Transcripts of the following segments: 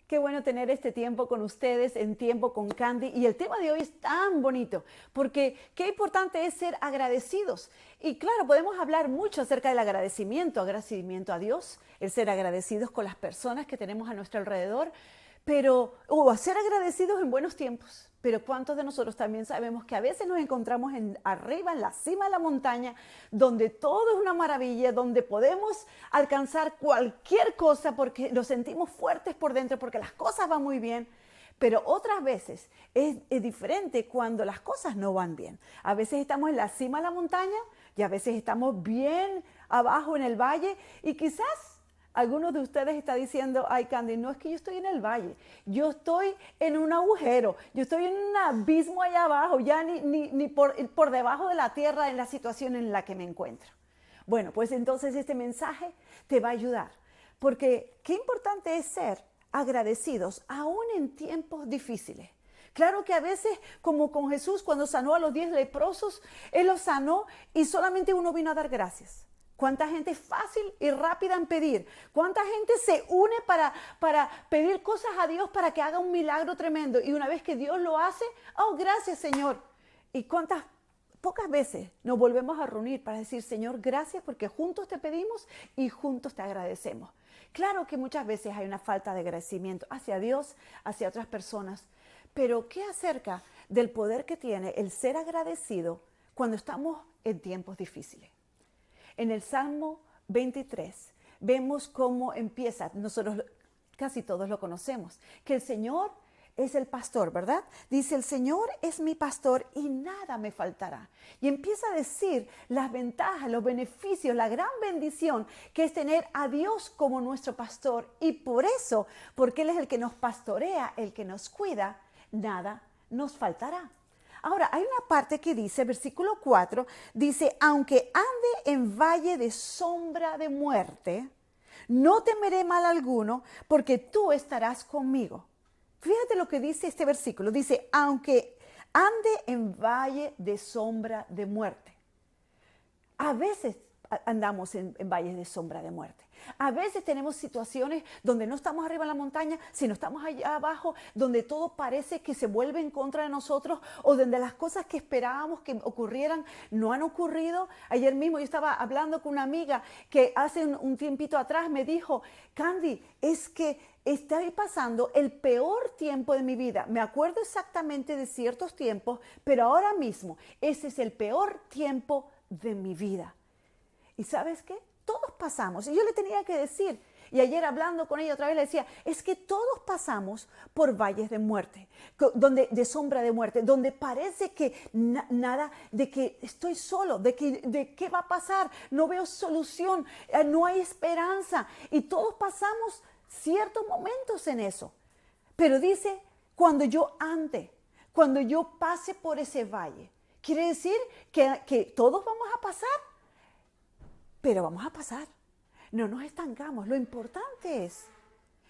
Qué bueno tener este tiempo con ustedes, en Tiempo con Candy. Y el tema de hoy es tan bonito, porque qué importante es ser agradecidos. Y claro, podemos hablar mucho acerca del agradecimiento a Dios, el ser agradecidos con las personas que tenemos a nuestro alrededor, o a ser agradecidos en buenos tiempos. Pero ¿cuántos de nosotros también sabemos que a veces nos encontramos arriba, en la cima de la montaña, donde todo es una maravilla, donde podemos alcanzar cualquier cosa porque nos sentimos fuertes por dentro, porque las cosas van muy bien? Pero otras veces es diferente cuando las cosas no van bien. A veces estamos en la cima de la montaña y a veces estamos bien abajo en el valle, y quizás algunos de ustedes están diciendo: ay, Candy, no es que yo estoy en el valle, yo estoy en un agujero, yo estoy en un abismo allá abajo, ya ni por debajo de la tierra en la situación en la que me encuentro. Bueno, pues entonces este mensaje te va a ayudar, porque qué importante es ser agradecidos aún en tiempos difíciles. Claro que a veces, como con Jesús cuando sanó a los 10 leprosos, Él los sanó y solamente uno vino a dar gracias. ¿Cuánta gente es fácil y rápida en pedir? ¿Cuánta gente se une para pedir cosas a Dios para que haga un milagro tremendo? Y una vez que Dios lo hace, oh, gracias, Señor. ¿Y cuántas pocas veces nos volvemos a reunir para decir: Señor, gracias, porque juntos te pedimos y juntos te agradecemos? Claro que muchas veces hay una falta de agradecimiento hacia Dios, hacia otras personas. Pero ¿qué acerca del poder que tiene el ser agradecido cuando estamos en tiempos difíciles? En el Salmo 23 vemos cómo empieza. Nosotros casi todos lo conocemos, que el Señor es el pastor, ¿verdad? Dice: el Señor es mi pastor y nada me faltará. Y empieza a decir las ventajas, los beneficios, la gran bendición que es tener a Dios como nuestro pastor. Y por eso, porque Él es el que nos pastorea, el que nos cuida, nada nos faltará. Ahora, hay una parte que dice, versículo 4, dice: aunque ande en valle de sombra de muerte, no temeré mal alguno, porque tú estarás conmigo. Fíjate lo que dice este versículo. Dice: aunque ande en valle de sombra de muerte. A veces andamos en valles de sombra de muerte. A veces tenemos situaciones donde no estamos arriba en la montaña, sino estamos allá abajo, donde todo parece que se vuelve en contra de nosotros, o donde las cosas que esperábamos que ocurrieran no han ocurrido. Ayer mismo yo estaba hablando con una amiga que hace un tiempito atrás me dijo: Candy, es que estoy pasando el peor tiempo de mi vida. Me acuerdo exactamente de ciertos tiempos, pero ahora mismo ese es el peor tiempo de mi vida. ¿Y sabes qué? Todos pasamos. Y yo le tenía que decir, y ayer hablando con ella otra vez le decía: es que todos pasamos por valles de muerte, de sombra de muerte, donde parece que nada, de que estoy solo, de qué va a pasar, no veo solución, no hay esperanza. Y todos pasamos ciertos momentos en eso. Pero dice: cuando yo ande, cuando yo pase por ese valle, quiere decir que todos vamos a pasar. Pero vamos a pasar, no nos estancamos. Lo importante es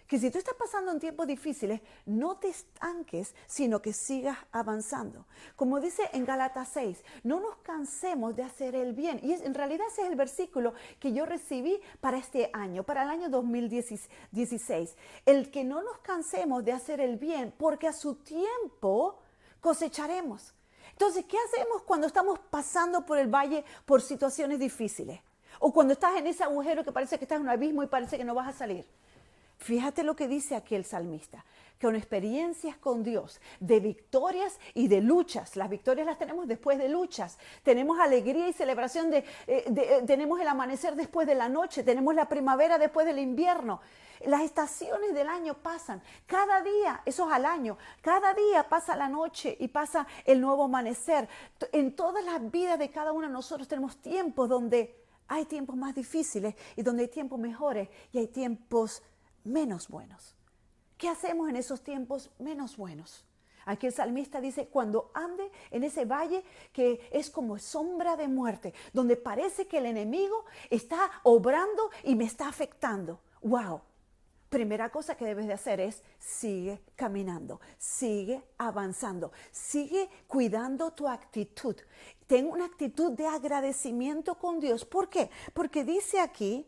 que si tú estás pasando en tiempos difíciles, no te estanques, sino que sigas avanzando. Como dice en Gálatas 6, no nos cansemos de hacer el bien. Y en realidad ese es el versículo que yo recibí para este año, para el año 2016. El que no nos cansemos de hacer el bien, porque a su tiempo cosecharemos. Entonces, ¿qué hacemos cuando estamos pasando por el valle por situaciones difíciles? O cuando estás en ese agujero que parece que estás en un abismo y parece que no vas a salir. Fíjate lo que dice aquí el salmista: que con experiencias con Dios, de victorias y de luchas. Las victorias las tenemos después de luchas. Tenemos alegría y celebración, tenemos el amanecer después de la noche, tenemos la primavera después del invierno. Las estaciones del año pasan, cada día, eso es al año, cada día pasa la noche y pasa el nuevo amanecer. En todas las vidas de cada uno de nosotros tenemos tiempos donde hay tiempos más difíciles y donde hay tiempos mejores y hay tiempos menos buenos. ¿Qué hacemos en esos tiempos menos buenos? Aquí el salmista dice: cuando ande en ese valle que es como sombra de muerte, donde parece que el enemigo está obrando y me está afectando. ¡Wow! Primera cosa que debes de hacer es: sigue caminando, sigue avanzando, sigue cuidando tu actitud. Ten una actitud de agradecimiento con Dios. ¿Por qué? Porque dice aquí: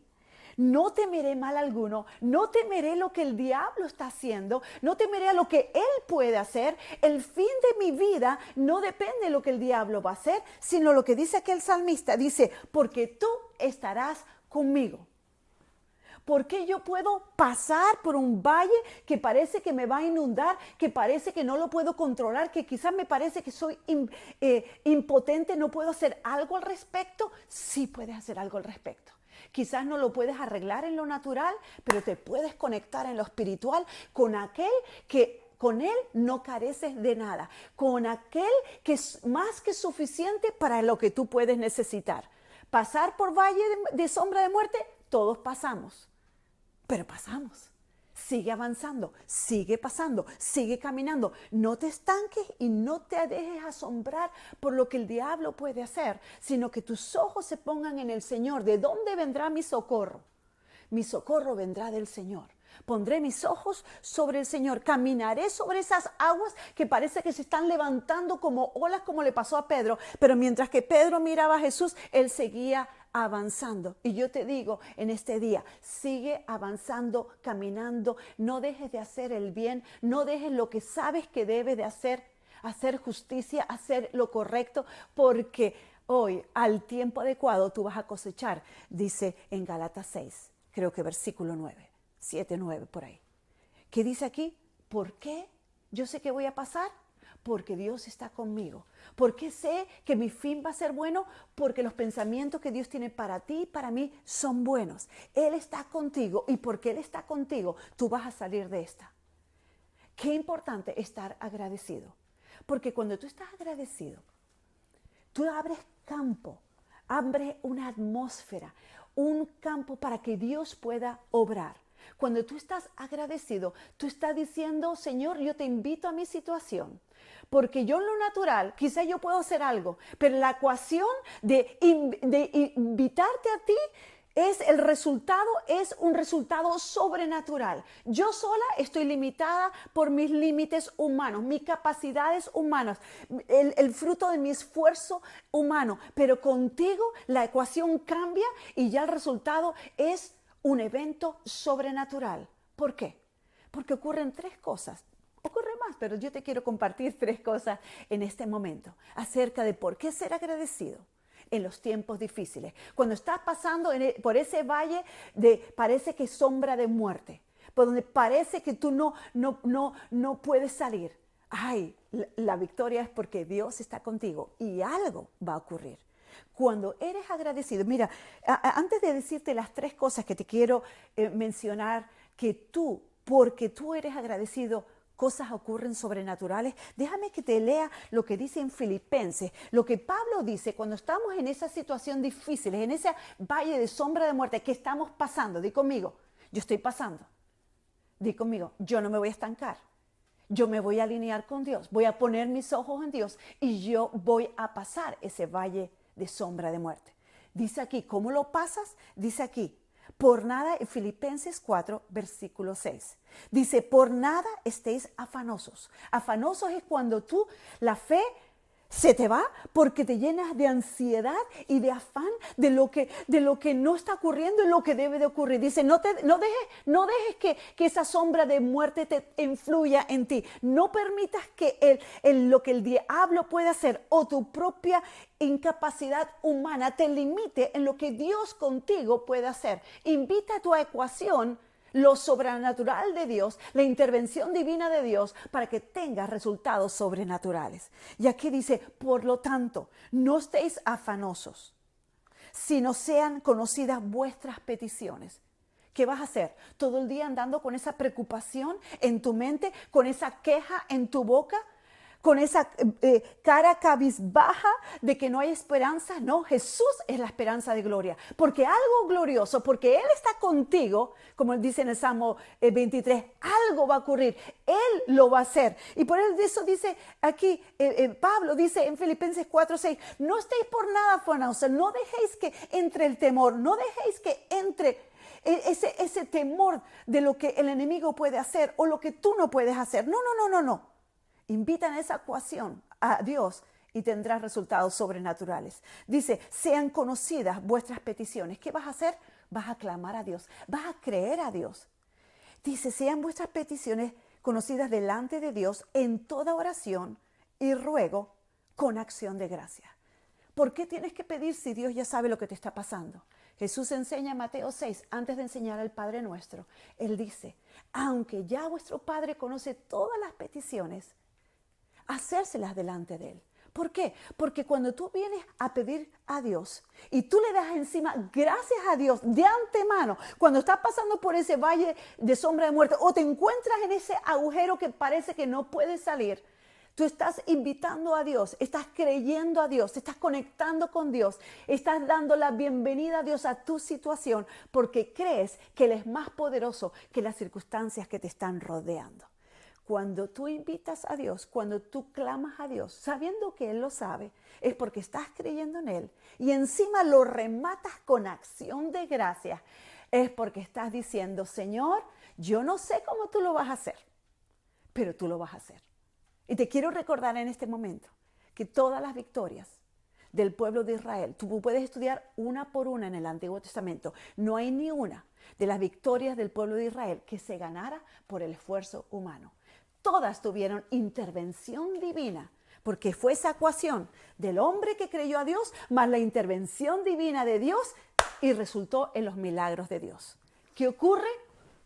No temeré mal alguno, no temeré lo que el diablo está haciendo, no temeré a lo que él puede hacer. El fin de mi vida no depende de lo que el diablo va a hacer, sino lo que dice aquí el salmista, dice, porque tú estarás conmigo. ¿Por qué yo puedo pasar por un valle que parece que me va a inundar, que parece que no lo puedo controlar, que quizás me parece que soy impotente, no puedo hacer algo al respecto? Sí puedes hacer algo al respecto. Quizás no lo puedes arreglar en lo natural, pero te puedes conectar en lo espiritual con aquel que con él no careces de nada, con aquel que es más que suficiente para lo que tú puedes necesitar. Pasar por valle de sombra de muerte, todos pasamos. Pero pasamos. Sigue avanzando, sigue pasando, sigue caminando. No te estanques y no te dejes asombrar por lo que el diablo puede hacer, sino que tus ojos se pongan en el Señor. ¿De dónde vendrá mi socorro? Mi socorro vendrá del Señor. Pondré mis ojos sobre el Señor. Caminaré sobre esas aguas que parece que se están levantando como olas, como le pasó a Pedro. Pero mientras que Pedro miraba a Jesús, él seguía avanzando. Y yo te digo en este día, sigue avanzando, caminando. No dejes de hacer el bien. No dejes lo que sabes que debes de hacer justicia, hacer lo correcto, porque hoy, al tiempo adecuado, tú vas a cosechar, dice en Gálatas 6, creo que versículo 9. 7, 9, por ahí. ¿Qué dice aquí? ¿Por qué yo sé que voy a pasar? Porque Dios está conmigo. ¿Por qué sé que mi fin va a ser bueno? Porque los pensamientos que Dios tiene para ti y para mí son buenos. Él está contigo y porque Él está contigo, tú vas a salir de esta. Qué importante estar agradecido. Porque cuando tú estás agradecido, tú abres campo, abres una atmósfera, un campo para que Dios pueda obrar. Cuando tú estás agradecido, tú estás diciendo, Señor, yo te invito a mi situación, porque yo en lo natural, quizás yo puedo hacer algo, pero la ecuación de invitarte a ti es un resultado sobrenatural. Yo sola estoy limitada por mis límites humanos, mis capacidades humanas, el fruto de mi esfuerzo humano, pero contigo la ecuación cambia y ya el resultado es un evento sobrenatural. ¿Por qué? Porque ocurren tres cosas. Ocurre más, pero yo te quiero compartir tres cosas en este momento acerca de por qué ser agradecido en los tiempos difíciles. Cuando estás pasando por ese valle parece que sombra de muerte, por donde parece que tú no puedes salir. Ay, la victoria es porque Dios está contigo y algo va a ocurrir. Cuando eres agradecido, mira, antes de decirte las tres cosas que te quiero mencionar, porque tú eres agradecido, cosas ocurren sobrenaturales. Déjame que te lea lo que dice en Filipenses, lo que Pablo dice cuando estamos en esa situación difícil, en ese valle de sombra de muerte que estamos pasando. Di conmigo, yo estoy pasando. Di conmigo, yo no me voy a estancar. Yo me voy a alinear con Dios, voy a poner mis ojos en Dios y yo voy a pasar ese valle de sombra de muerte. Dice aquí, ¿cómo lo pasas? Dice aquí, por nada, en Filipenses 4, versículo 6. Dice, por nada estéis afanosos. Afanosos es cuando la fe se te va porque te llenas de ansiedad y de afán de lo que no está ocurriendo y lo que debe de ocurrir. Dice, no dejes que esa sombra de muerte te influya en ti. No permitas que lo que el diablo puede hacer o tu propia incapacidad humana te limite en lo que Dios contigo puede hacer. Invita a tu ecuación lo sobrenatural de Dios, la intervención divina de Dios para que tengas resultados sobrenaturales. Y aquí dice, por lo tanto, no estéis afanosos, sino sean conocidas vuestras peticiones. ¿Qué vas a hacer? ¿Todo el día andando con esa preocupación en tu mente, con esa queja en tu boca? Con esa cara cabizbaja de que no hay esperanza. No, Jesús es la esperanza de gloria. Porque algo glorioso, porque Él está contigo, como Él dice en el Salmo 23, algo va a ocurrir. Él lo va a hacer. Y por eso dice aquí, Pablo dice en Filipenses 4:6, no estéis por nada afanosos, no dejéis que entre el temor, no dejéis que entre ese temor de lo que el enemigo puede hacer o lo que tú no puedes hacer. No. Invitan a esa ecuación a Dios y tendrás resultados sobrenaturales. Dice, sean conocidas vuestras peticiones. ¿Qué vas a hacer? vas a clamar a Dios, vas a creer a Dios. Dice, sean vuestras peticiones conocidas delante de Dios en toda oración y ruego con acción de gracia. ¿Por qué tienes que pedir si Dios ya sabe lo que te está pasando? Jesús enseña en Mateo 6, antes de enseñar al Padre Nuestro. Él dice, aunque ya vuestro Padre conoce todas las peticiones, hacérselas delante de Él. ¿Por qué? Porque cuando tú vienes a pedir a Dios y tú le das encima gracias a Dios de antemano, cuando estás pasando por ese valle de sombra de muerte o te encuentras en ese agujero que parece que no puedes salir, tú estás invitando a Dios, estás creyendo a Dios, estás conectando con Dios, estás dando la bienvenida a Dios a tu situación porque crees que Él es más poderoso que las circunstancias que te están rodeando. Cuando tú invitas a Dios, cuando tú clamas a Dios, sabiendo que Él lo sabe, es porque estás creyendo en Él y encima lo rematas con acción de gracias, es porque estás diciendo, Señor, yo no sé cómo tú lo vas a hacer, pero tú lo vas a hacer. Y te quiero recordar en este momento que todas las victorias del pueblo de Israel, tú puedes estudiar una por una en el Antiguo Testamento, no hay ni una de las victorias del pueblo de Israel que se ganara por el esfuerzo humano. Todas tuvieron intervención divina, porque fue esa ecuación del hombre que creyó a Dios más la intervención divina de Dios y resultó en los milagros de Dios. ¿Qué ocurre?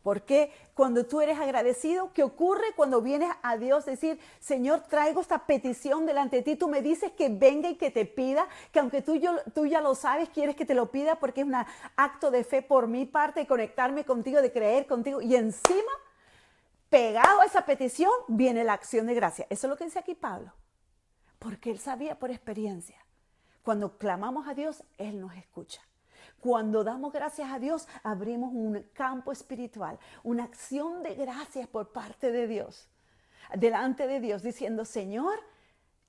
Porque cuando tú eres agradecido, ¿qué ocurre cuando vienes a Dios decir, Señor, traigo esta petición delante de ti? Tú me dices que venga y que te pida, que aunque tú ya lo sabes, quieres que te lo pida porque es un acto de fe por mi parte, de conectarme contigo, de creer contigo. Y encima, pegado a esa petición, viene la acción de gracia. Eso es lo que dice aquí Pablo. Porque él sabía por experiencia. Cuando clamamos a Dios, Él nos escucha. Cuando damos gracias a Dios, abrimos un campo espiritual, una acción de gracias por parte de Dios, delante de Dios, diciendo, Señor,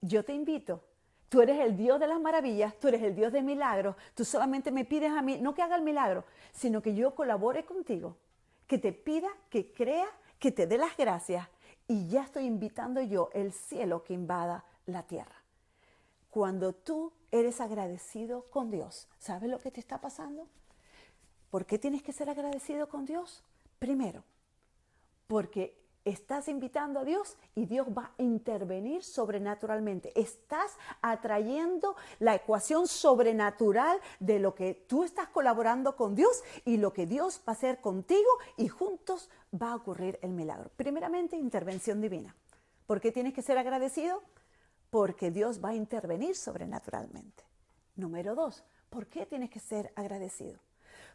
yo te invito, tú eres el Dios de las maravillas, tú eres el Dios de milagros, tú solamente me pides a mí, no que haga el milagro, sino que yo colabore contigo, que te pida, que crea, que te dé las gracias y ya estoy invitando yo el cielo que invada la tierra. Cuando tú eres agradecido con Dios, ¿sabes lo que te está pasando? ¿Por qué tienes que ser agradecido con Dios? Primero, porque estás invitando a Dios y Dios va a intervenir sobrenaturalmente. Estás atrayendo la ecuación sobrenatural de lo que tú estás colaborando con Dios y lo que Dios va a hacer contigo y juntos va a ocurrir el milagro. Primeramente, intervención divina. ¿Por qué tienes que ser agradecido? Porque Dios va a intervenir sobrenaturalmente. Número 2, ¿por qué tienes que ser agradecido?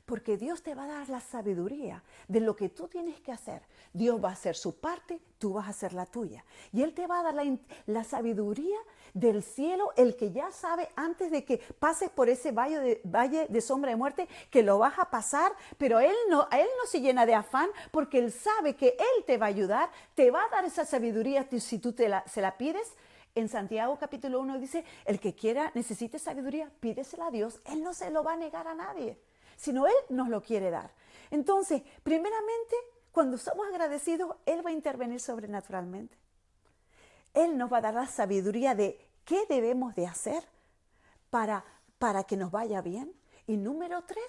Porque Dios te va a dar la sabiduría de lo que tú tienes que hacer. Dios va a hacer su parte, tú vas a hacer la tuya. Y Él te va a dar la sabiduría del cielo, el que ya sabe antes de que pases por ese valle de sombra de muerte, que lo vas a pasar, pero a él no se llena de afán, porque Él sabe que Él te va a ayudar, te va a dar esa sabiduría si tú se la pides. En Santiago capítulo 1 dice, el que quiera, necesite sabiduría, pídesela a Dios. Él no se lo va a negar a nadie, sino Él nos lo quiere dar. Entonces, primeramente, cuando somos agradecidos, Él va a intervenir sobrenaturalmente. Él nos va a dar la sabiduría de qué debemos de hacer para que nos vaya bien. Y número 3,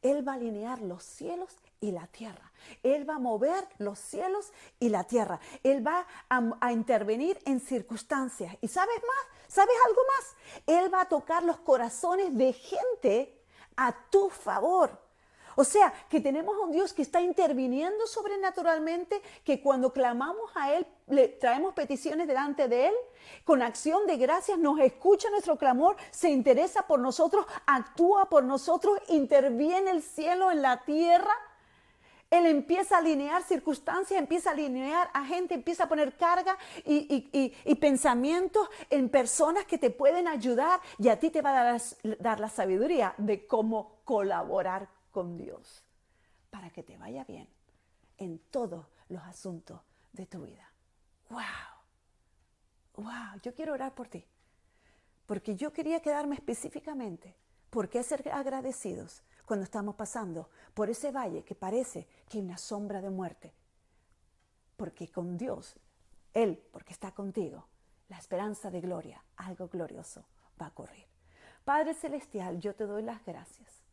Él va a alinear los cielos y la tierra. Él va a mover los cielos y la tierra. Él va a intervenir en circunstancias. ¿Y sabes más? ¿Sabes algo más? Él va a tocar los corazones de gente a tu favor. O sea, que tenemos a un Dios que está interviniendo sobrenaturalmente, que cuando clamamos a Él, le traemos peticiones delante de Él, con acción de gracias nos escucha nuestro clamor, se interesa por nosotros, actúa por nosotros, interviene el cielo en la tierra. Él empieza a alinear circunstancias, empieza a alinear a gente, empieza a poner carga y pensamientos en personas que te pueden ayudar y a ti te va a dar la sabiduría de cómo colaborar con Dios para que te vaya bien en todos los asuntos de tu vida. ¡Wow! ¡Wow! Yo quiero orar por ti porque yo quería quedarme específicamente. ¿Por qué ser agradecidos cuando estamos pasando por ese valle que parece que hay una sombra de muerte? Porque con Dios, Él, porque está contigo, la esperanza de gloria, algo glorioso va a ocurrir. Padre Celestial, yo te doy las gracias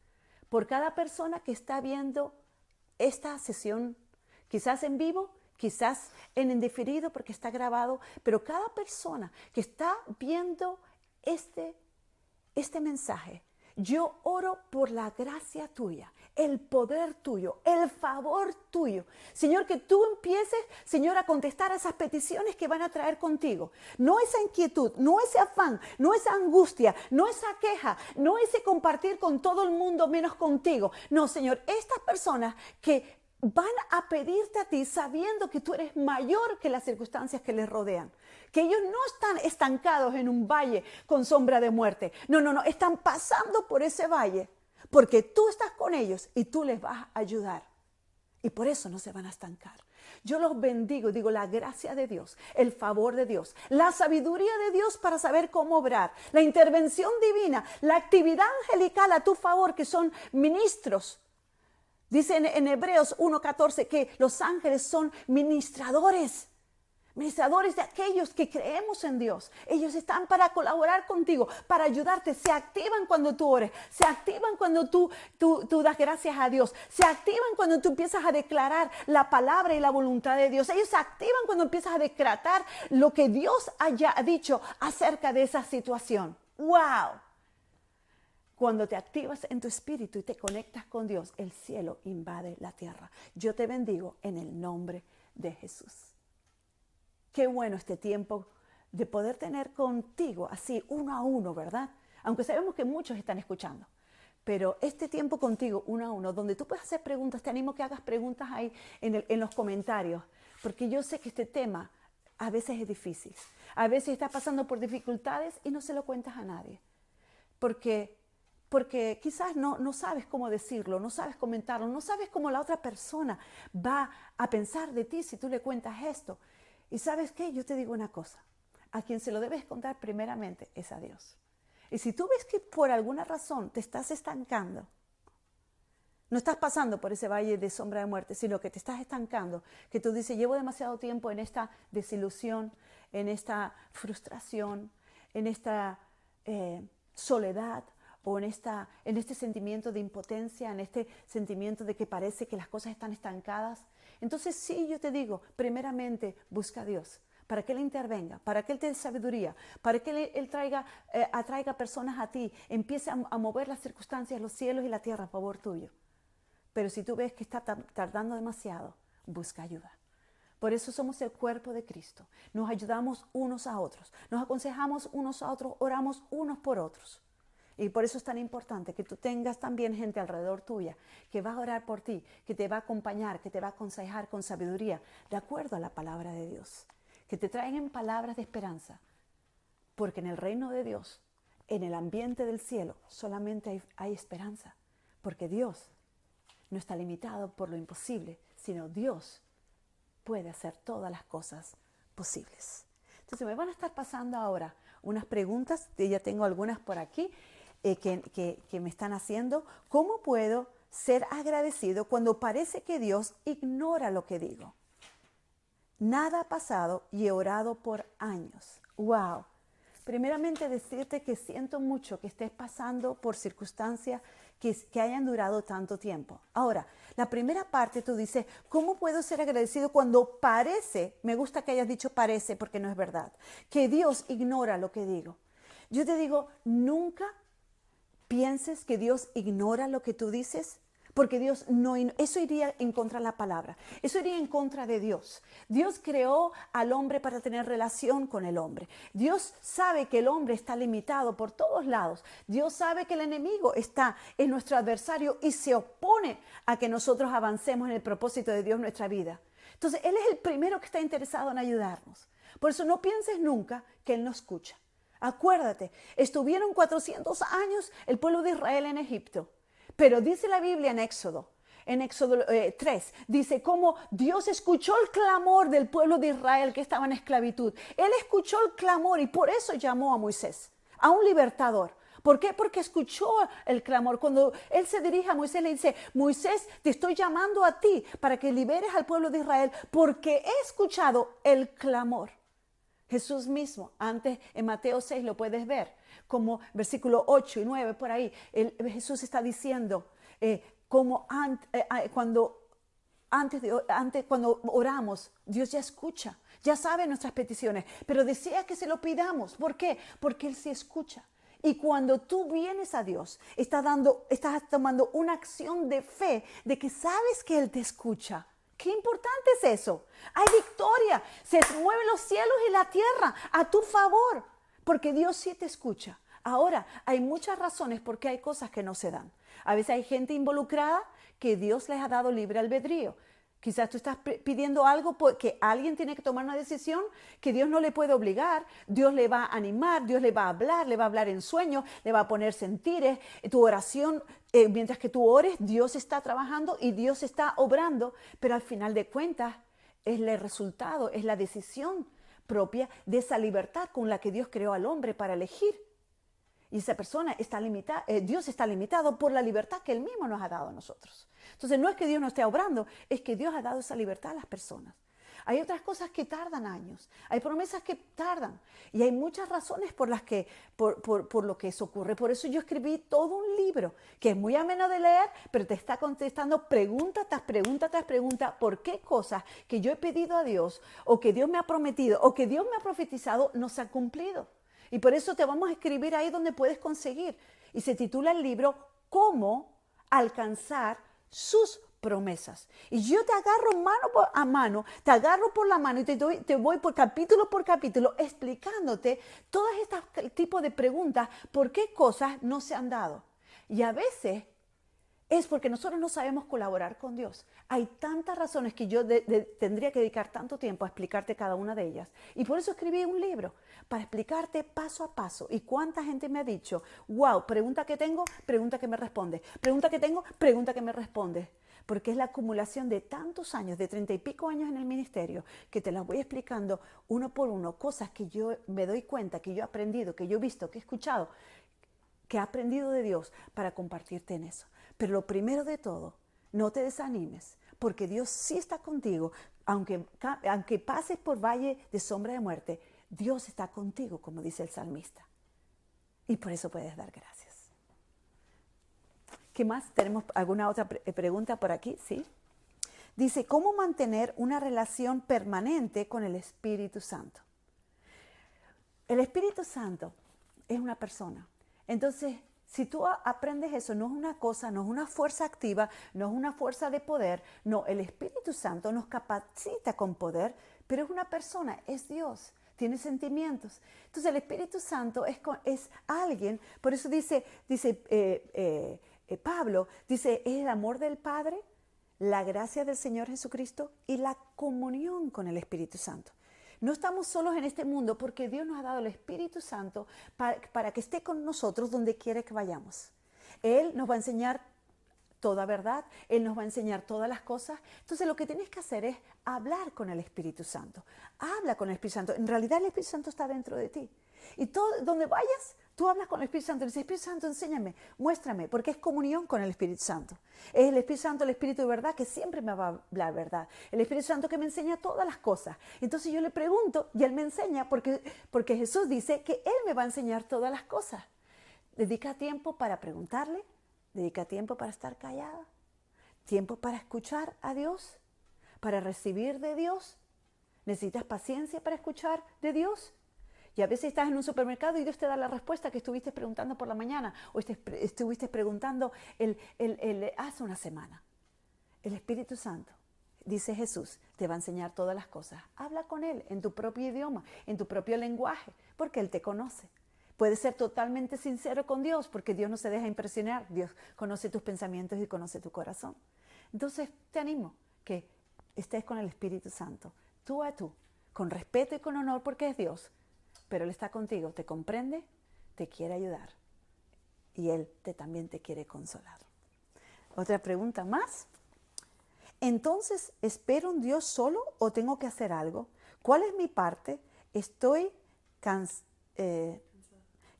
por cada persona que está viendo esta sesión, quizás en vivo, quizás en indiferido porque está grabado, pero cada persona que está viendo este mensaje, yo oro por la gracia tuya, el poder tuyo, el favor tuyo. Señor, que tú empieces, Señor, a contestar a esas peticiones que van a traer contigo. No esa inquietud, no ese afán, no esa angustia, no esa queja, no ese compartir con todo el mundo menos contigo. No, Señor, estas personas que van a pedirte a ti sabiendo que tú eres mayor que las circunstancias que les rodean. Que ellos no están estancados en un valle con sombra de muerte. No, están pasando por ese valle porque tú estás con ellos y tú les vas a ayudar. Y por eso no se van a estancar. Yo los bendigo y digo la gracia de Dios, el favor de Dios, la sabiduría de Dios para saber cómo obrar, la intervención divina, la actividad angelical a tu favor, que son ministros. Dice en Hebreos 1:14 que los ángeles son ministradores de aquellos que creemos en Dios. Ellos están para colaborar contigo, para ayudarte. Se activan cuando tú ores, se activan cuando tú das gracias a Dios, se activan cuando tú empiezas a declarar la palabra y la voluntad de Dios. Ellos se activan cuando empiezas a decretar lo que Dios haya dicho acerca de esa situación. ¡Wow! Cuando te activas en tu espíritu y te conectas con Dios, el cielo invade la tierra. Yo te bendigo en el nombre de Jesús. Qué bueno este tiempo de poder tener contigo así, uno a uno, ¿verdad? Aunque sabemos que muchos están escuchando. Pero este tiempo contigo, uno a uno, donde tú puedes hacer preguntas, te animo a que hagas preguntas ahí en los comentarios. Porque yo sé que este tema a veces es difícil. A veces estás pasando por dificultades y no se lo cuentas a nadie. Porque quizás no sabes cómo decirlo, no sabes comentarlo, no sabes cómo la otra persona va a pensar de ti si tú le cuentas esto. Y ¿sabes qué? Yo te digo una cosa, a quien se lo debes contar primeramente es a Dios. Y si tú ves que por alguna razón te estás estancando, no estás pasando por ese valle de sombra de muerte, sino que te estás estancando, que tú dices, llevo demasiado tiempo en esta desilusión, en esta frustración, en esta soledad, o en este sentimiento de impotencia, en este sentimiento de que parece que las cosas están estancadas. Entonces sí, yo te digo, primeramente busca a Dios, para que Él intervenga, para que Él te dé sabiduría, para que Él atraiga personas a ti, empiece a mover las circunstancias, los cielos y la tierra a favor tuyo. Pero si tú ves que está tardando demasiado, busca ayuda. Por eso somos el cuerpo de Cristo. Nos ayudamos unos a otros, nos aconsejamos unos a otros, oramos unos por otros. Y por eso es tan importante que tú tengas también gente alrededor tuya que va a orar por ti, que te va a acompañar, que te va a aconsejar con sabiduría, de acuerdo a la palabra de Dios. Que te traigan palabras de esperanza. Porque en el reino de Dios, en el ambiente del cielo, solamente hay esperanza. Porque Dios no está limitado por lo imposible, sino Dios puede hacer todas las cosas posibles. Entonces me van a estar pasando ahora unas preguntas, ya tengo algunas por aquí, que me están haciendo. ¿Cómo puedo ser agradecido cuando parece que Dios ignora lo que digo? Nada ha pasado y he orado por años. ¡Wow! Primeramente decirte que siento mucho que estés pasando por circunstancias que hayan durado tanto tiempo. Ahora, la primera parte tú dices, ¿cómo puedo ser agradecido cuando parece, me gusta que hayas dicho parece porque no es verdad, que Dios ignora lo que digo? Yo te digo, nunca pienses que Dios ignora lo que tú dices, porque Dios no, eso iría en contra de la palabra, eso iría en contra de Dios. Dios creó al hombre para tener relación con el hombre. Dios sabe que el hombre está limitado por todos lados. Dios sabe que el enemigo es nuestro adversario y se opone a que nosotros avancemos en el propósito de Dios en nuestra vida. Entonces, Él es el primero que está interesado en ayudarnos. Por eso no pienses nunca que Él no escucha. Acuérdate, estuvieron 400 años el pueblo de Israel en Egipto. Pero dice la Biblia en Éxodo 3, dice cómo Dios escuchó el clamor del pueblo de Israel que estaba en esclavitud. Él escuchó el clamor y por eso llamó a Moisés, a un libertador. ¿Por qué? Porque escuchó el clamor. Cuando Él se dirige a Moisés, le dice, Moisés, te estoy llamando a ti para que liberes al pueblo de Israel porque he escuchado el clamor. Jesús mismo, antes en Mateo 6 lo puedes ver, como versículo 8 y 9 por ahí, Jesús está diciendo, Cuando oramos, Dios ya escucha, ya sabe nuestras peticiones, pero desea que se lo pidamos. ¿Por qué? Porque Él sí escucha. Y cuando tú vienes a Dios, estás tomando una acción de fe, de que sabes que Él te escucha. Qué importante es eso. Hay victoria. Se mueven los cielos y la tierra a tu favor, porque Dios sí te escucha. Ahora, hay muchas razones por qué hay cosas que no se dan. A veces hay gente involucrada que Dios les ha dado libre albedrío. Quizás tú estás pidiendo algo porque alguien tiene que tomar una decisión que Dios no le puede obligar. Dios le va a animar, Dios le va a hablar en sueños, le va a poner sentires. Tu oración, mientras que tú ores, Dios está trabajando y Dios está obrando, pero al final de cuentas es el resultado, es la decisión propia de esa libertad con la que Dios creó al hombre para elegir. Y esa persona está limitada, Dios está limitado por la libertad que Él mismo nos ha dado a nosotros. Entonces no es que Dios no esté obrando, es que Dios ha dado esa libertad a las personas. Hay otras cosas que tardan años, hay promesas que tardan y hay muchas razones por lo que eso ocurre. Por eso yo escribí todo un libro que es muy ameno de leer, pero te está contestando pregunta tras pregunta tras pregunta por qué cosas que yo he pedido a Dios o que Dios me ha prometido o que Dios me ha profetizado no se han cumplido. Y por eso te vamos a escribir ahí donde puedes conseguir. Y se titula el libro Cómo alcanzar sus promesas. Y yo te agarro mano a mano, te agarro por la mano y te voy por capítulo explicándote todos estos tipos de preguntas, por qué cosas no se han dado. Y a veces es porque nosotros no sabemos colaborar con Dios. Hay tantas razones que yo tendría que dedicar tanto tiempo a explicarte cada una de ellas. Y por eso escribí un libro, para explicarte paso a paso. Y cuánta gente me ha dicho, wow, pregunta que tengo, pregunta que me responde. Pregunta que tengo, pregunta que me responde. Porque es la acumulación de tantos años, de 30 y pico años en el ministerio, que te las voy explicando uno por uno, cosas que yo me doy cuenta, que yo he aprendido, que yo he visto, que he escuchado, que he aprendido de Dios para compartirte en eso. Pero lo primero de todo, no te desanimes, porque Dios sí está contigo. Aunque pases por valle de sombra de muerte, Dios está contigo, como dice el salmista. Y por eso puedes dar gracias. ¿Qué más? ¿Tenemos alguna otra pregunta por aquí? ¿Sí? Dice, ¿cómo mantener una relación permanente con el Espíritu Santo? El Espíritu Santo es una persona. Entonces, si tú aprendes eso, no es una cosa, no es una fuerza activa, no es una fuerza de poder, no, el Espíritu Santo nos capacita con poder, pero es una persona, es Dios, tiene sentimientos. Entonces el Espíritu Santo es alguien, por eso dice Pablo, dice, es el amor del Padre, la gracia del Señor Jesucristo y la comunión con el Espíritu Santo. No estamos solos en este mundo porque Dios nos ha dado el Espíritu Santo para que esté con nosotros donde quiera que vayamos. Él nos va a enseñar toda verdad, Él nos va a enseñar todas las cosas. Entonces lo que tienes que hacer es hablar con el Espíritu Santo. Habla con el Espíritu Santo. En realidad el Espíritu Santo está dentro de ti. Y donde vayas, tú hablas con el Espíritu Santo y dices, Espíritu Santo, enséñame, muéstrame, porque es comunión con el Espíritu Santo. Es el Espíritu Santo, el Espíritu de verdad, que siempre me va a hablar verdad. El Espíritu Santo que me enseña todas las cosas. Entonces yo le pregunto y Él me enseña, porque Jesús dice que Él me va a enseñar todas las cosas. Dedica tiempo para preguntarle, dedica tiempo para estar callada, tiempo para escuchar a Dios, para recibir de Dios. Necesitas paciencia para escuchar de Dios. Y a veces estás en un supermercado y Dios te da la respuesta que estuviste preguntando por la mañana o estuviste preguntando hace una semana. El Espíritu Santo, dice Jesús, te va a enseñar todas las cosas. Habla con Él en tu propio idioma, en tu propio lenguaje, porque Él te conoce. Puedes ser totalmente sincero con Dios porque Dios no se deja impresionar. Dios conoce tus pensamientos y conoce tu corazón. Entonces te animo que estés con el Espíritu Santo, tú a tú, con respeto y con honor porque es Dios. Pero Él está contigo, te comprende, te quiere ayudar y Él también te quiere consolar. Otra pregunta más. Entonces, ¿espero un Dios solo o tengo que hacer algo? ¿Cuál es mi parte? Estoy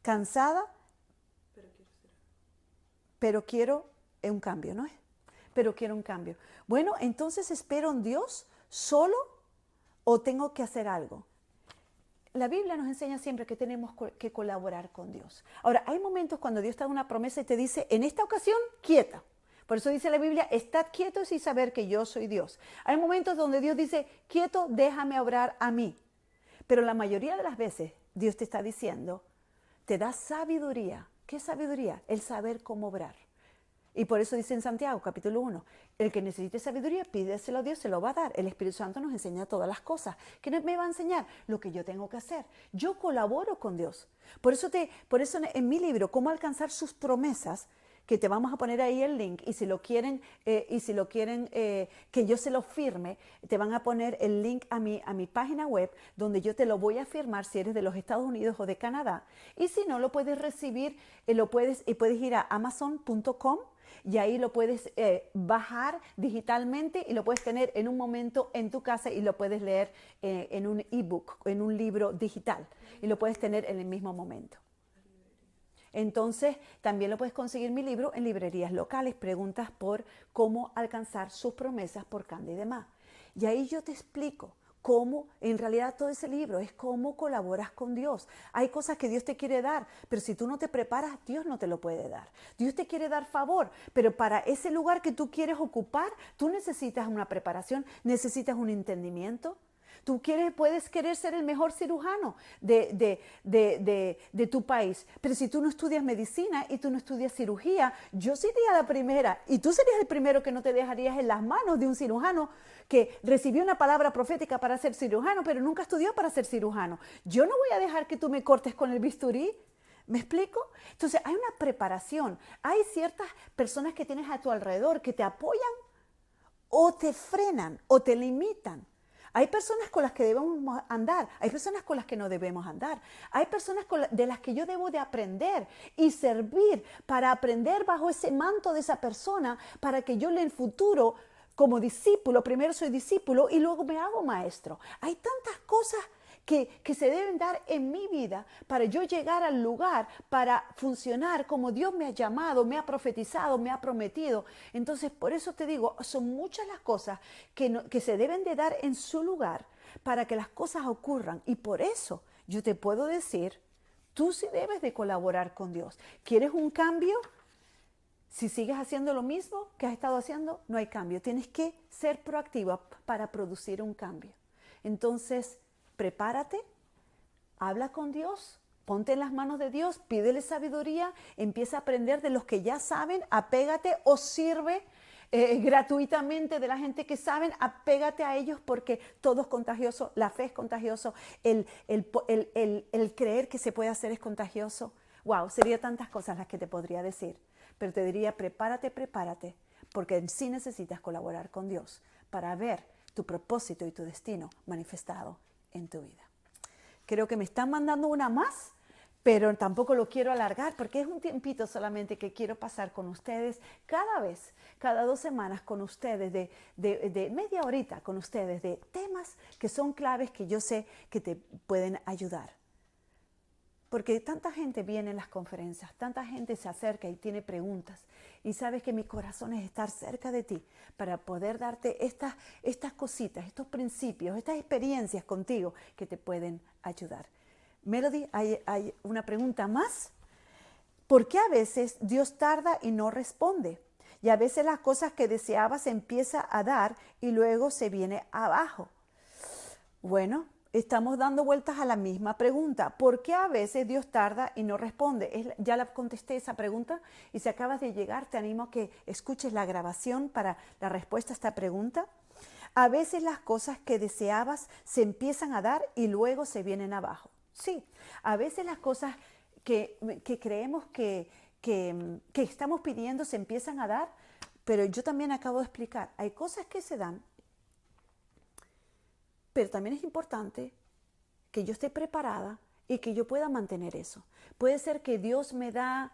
cansada, pero quiero un cambio, ¿no es? Pero quiero un cambio. Bueno, entonces, ¿espero un Dios solo o tengo que hacer algo? La Biblia nos enseña siempre que tenemos que colaborar con Dios. Ahora, hay momentos cuando Dios te da una promesa y te dice, en esta ocasión, quieta, Por eso dice la Biblia, estad quietos y saber que yo soy Dios. Hay momentos donde Dios dice, quieto, déjame obrar a mí. Pero la mayoría de las veces Dios te está diciendo, te da sabiduría. ¿Qué sabiduría? El saber cómo obrar. Y por eso dice en Santiago, capítulo 1, el que necesite sabiduría, pídeselo a Dios, se lo va a dar. El Espíritu Santo nos enseña todas las cosas. ¿Qué me va a enseñar? Lo que yo tengo que hacer. Yo colaboro con Dios. Por eso en mi libro, Cómo alcanzar sus promesas, que te vamos a poner ahí el link, y si lo quieren, que yo se lo firme, te van a poner el link a mi página web, donde yo te lo voy a firmar si eres de los Estados Unidos o de Canadá. Y si no, lo puedes recibir, puedes ir a amazon.com, y ahí lo puedes bajar digitalmente y lo puedes tener en un momento en tu casa y lo puedes leer en un ebook, en un libro digital, y lo puedes tener en el mismo momento. Entonces, también lo puedes conseguir mi libro en librerías locales, Preguntas por cómo alcanzar sus promesas por Candy de Ma. Y ahí yo te explico cómo, en realidad todo ese libro es cómo colaboras con Dios. Hay cosas que Dios te quiere dar, pero si tú no te preparas, Dios no te lo puede dar. Dios te quiere dar favor, pero para ese lugar que tú quieres ocupar, tú necesitas una preparación, necesitas un entendimiento. Tú puedes querer ser el mejor cirujano de tu país, pero si tú no estudias medicina y tú no estudias cirugía, yo sería la primera y tú serías el primero que no te dejarías en las manos de un cirujano que recibió una palabra profética para ser cirujano, pero nunca estudió para ser cirujano. Yo no voy a dejar que tú me cortes con el bisturí. ¿Me explico? Entonces hay una preparación, hay ciertas personas que tienes a tu alrededor que te apoyan o te frenan o te limitan. Hay personas con las que debemos andar, hay personas con las que no debemos andar, hay personas de las que yo debo de aprender y servir para aprender bajo ese manto de esa persona para que yo en el futuro, como discípulo, primero soy discípulo y luego me hago maestro. Hay tantas cosas que se deben dar en mi vida para yo llegar al lugar, para funcionar como Dios me ha llamado, me ha profetizado, me ha prometido. Entonces, por eso te digo, son muchas las cosas que se deben de dar en su lugar para que las cosas ocurran. Y por eso yo te puedo decir, tú sí debes de colaborar con Dios. ¿Quieres un cambio? Si sigues haciendo lo mismo que has estado haciendo, no hay cambio. Tienes que ser proactiva para producir un cambio. Entonces, prepárate, habla con Dios, ponte en las manos de Dios, pídele sabiduría, empieza a aprender de los que ya saben, apégate o sirve gratuitamente de la gente que saben, apégate a ellos porque todo es contagioso, la fe es contagioso, el creer que se puede hacer es contagioso. Wow, sería tantas cosas las que te podría decir, pero te diría prepárate, porque sí necesitas colaborar con Dios para ver tu propósito y tu destino manifestado en tu vida. Creo que me están mandando una más, pero tampoco lo quiero alargar porque es un tiempito solamente que quiero pasar con ustedes cada 2 semanas con ustedes, de media horita con ustedes, de temas que son claves que yo sé que te pueden ayudar. Porque tanta gente viene en las conferencias, tanta gente se acerca y tiene preguntas. Y sabes que mi corazón es estar cerca de ti para poder darte estas cositas, estos principios, estas experiencias contigo que te pueden ayudar. Melody, hay una pregunta más. ¿Por qué a veces Dios tarda y no responde? Y a veces las cosas que deseaba se empieza a dar y luego se viene abajo. Bueno, estamos dando vueltas a la misma pregunta. ¿Por qué a veces Dios tarda y no responde? Ya la contesté esa pregunta y si acabas de llegar te animo a que escuches la grabación para la respuesta a esta pregunta. A veces las cosas que deseabas se empiezan a dar y luego se vienen abajo. Sí, a veces las cosas que creemos que estamos pidiendo se empiezan a dar, pero yo también acabo de explicar, hay cosas que se dan. Pero también es importante que yo esté preparada y que yo pueda mantener eso. Puede ser que Dios me da,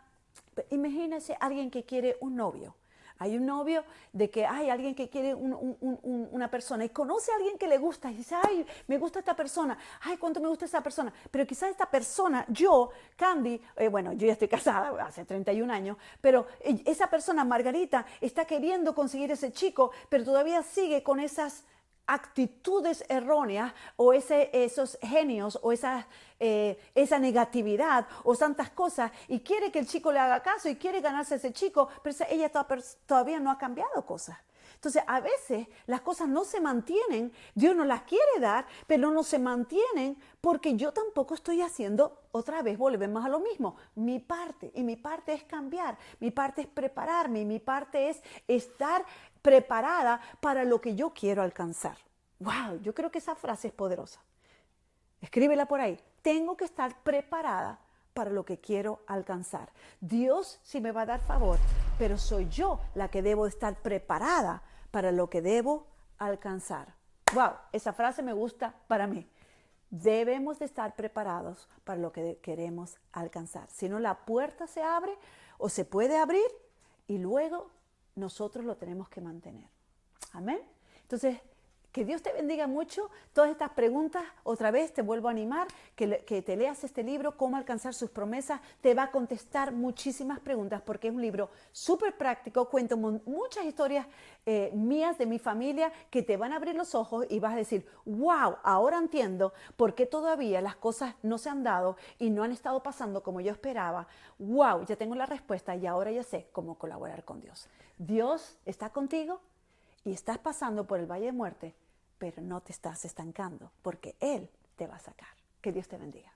imagínense alguien que quiere un novio. Hay un novio de que hay alguien que quiere una persona y conoce a alguien que le gusta y dice, ay, me gusta esta persona, ay, cuánto me gusta esa persona. Pero quizás esta persona, yo, Candy, bueno, yo ya estoy casada hace 31 años, pero esa persona, Margarita, está queriendo conseguir ese chico, pero todavía sigue con esas actitudes erróneas o esos genios o esa negatividad o tantas cosas y quiere que el chico le haga caso y quiere ganarse a ese chico, pero ella todavía no ha cambiado cosas. Entonces, a veces las cosas no se mantienen, Dios nos las quiere dar, pero no se mantienen porque yo tampoco estoy haciendo, otra vez volvemos a lo mismo, mi parte. Y mi parte es cambiar, mi parte es prepararme, y mi parte es estar preparada para lo que yo quiero alcanzar. ¡Wow! Yo creo que esa frase es poderosa. Escríbela por ahí. Tengo que estar preparada para lo que quiero alcanzar. Dios sí me va a dar favor, pero soy yo la que debo estar preparada para lo que debo alcanzar. ¡Wow! Esa frase me gusta para mí. Debemos de estar preparados para lo que queremos alcanzar. Si no, la puerta se abre o se puede abrir y luego nosotros lo tenemos que mantener. Amén. Entonces, que Dios te bendiga mucho. Todas estas preguntas, otra vez te vuelvo a animar, que te leas este libro, Cómo alcanzar sus promesas. Te va a contestar muchísimas preguntas porque es un libro súper práctico. Cuento muchas historias mías de mi familia que te van a abrir los ojos y vas a decir, wow, ahora entiendo por qué todavía las cosas no se han dado y no han estado pasando como yo esperaba. Wow, ya tengo la respuesta y ahora ya sé cómo colaborar con Dios. Dios está contigo. Y estás pasando por el valle de muerte, pero no te estás estancando, porque Él te va a sacar. Que Dios te bendiga.